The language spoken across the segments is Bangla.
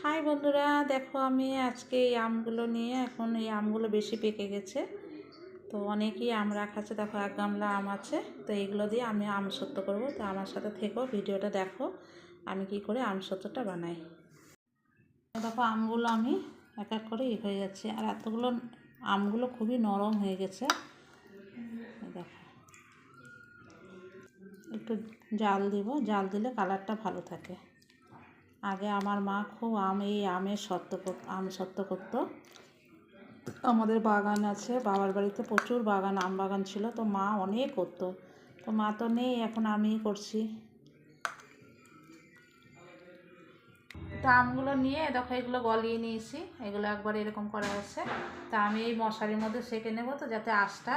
হাই বন্ধুরা, দেখো আমি আজকে এই আমগুলো নিয়ে, এখন এই আমগুলো বেশি পেকে গেছে, তো অনেকেই আম রাখাচ্ছে। দেখো এক গামলা আম আছে, তো এগুলো দিয়ে আমি আম সত্ত্ব করবো। তো আমার সাথে থেকো, ভিডিওটা দেখো আমি কি করে আম সত্ত্বটা বানাই। দেখো আমগুলো আমি এক এক করে হয়ে যাচ্ছে, আর এতগুলো আমগুলো খুবই নরম হয়ে গেছে। দেখো একটু জাল দিব, জাল দিলে কালারটা ভালো থাকে। আগে আমার মা খুব আমের আম সত্ত্ব করতো। আমাদের বাগান আছে, বাবার বাড়িতে প্রচুর বাগান, আম বাগান ছিল, তো মা অনেক করতো। তো মা তো নেই, এখন আমিই করছি। তো আমগুলো নিয়ে দেখো এগুলো গলিয়ে নিয়েছি, এগুলো একবার এরকম করা আছে। তা আমি এই মশারির মধ্যে সেঁকে নেবো, তো যাতে আঁশটা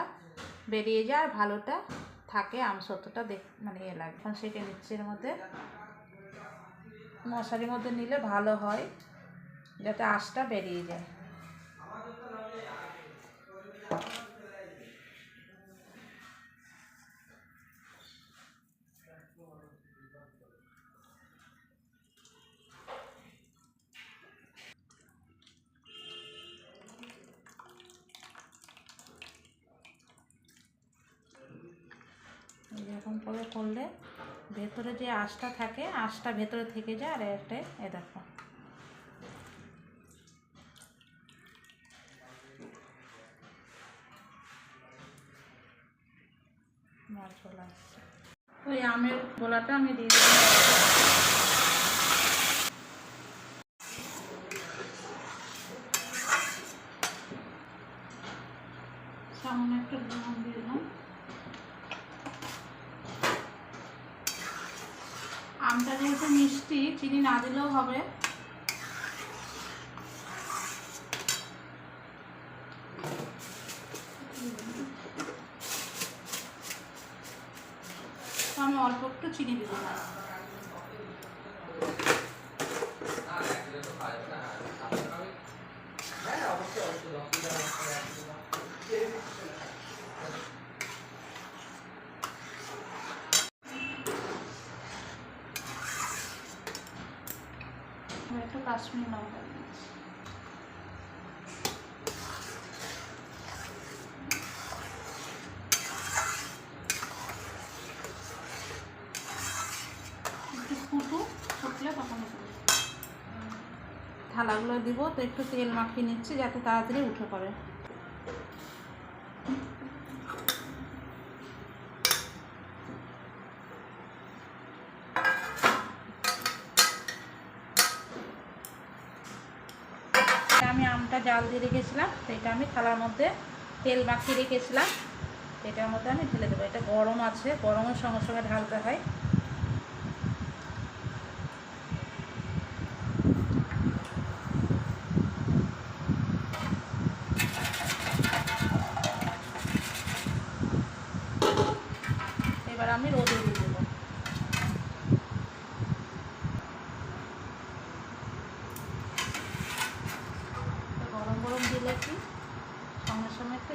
বেরিয়ে যায় আর ভালোটা থাকে, আম সত্ত্বটা মানে লাগে। এখন সেঁকে নিচ্ছি এর মধ্যে, মশারির মধ্যে নিলে ভালো হয়, যাতে আঁশটা বেরিয়ে যায়। এরকম করে করলে ভেতরে যে আঁশটা থাকে, আঁশটা ভেতরে থেকে যায়। আর একটা দেখো চলে আসছে। ওই আমের গোলাটা আমি দিয়ে দিলাম। সামনে একটু লবণ দিয়ে দিলাম। আমটা যেহেতু মিষ্টি, চিনি না দিলেও হবে। তো আমি অল্প একটু চিনি দিব না। একটু কাশ্মীরি লঙ্কা দিচ্ছি। একটু ফুটলে তখন থালাগুলো দিব, তো একটু তেল মাখিয়ে নিচ্ছি যাতে তাড়াতাড়ি উঠে পড়ে। আমি আমটা জাল দিয়ে রেখেছিলাম, তো এটা আমি থালার মধ্যে তেল মাখিয়ে রেখেছিলাম, এটার মধ্যে আমি ঢেলে দেবো। এটা গরম আছে, গরমের সঙ্গে সঙ্গে ঢালতে হয়। এবার আমি রোদে দিয়ে দেবো। গরম গরম দিলে কি সঙ্গে সঙ্গে একটু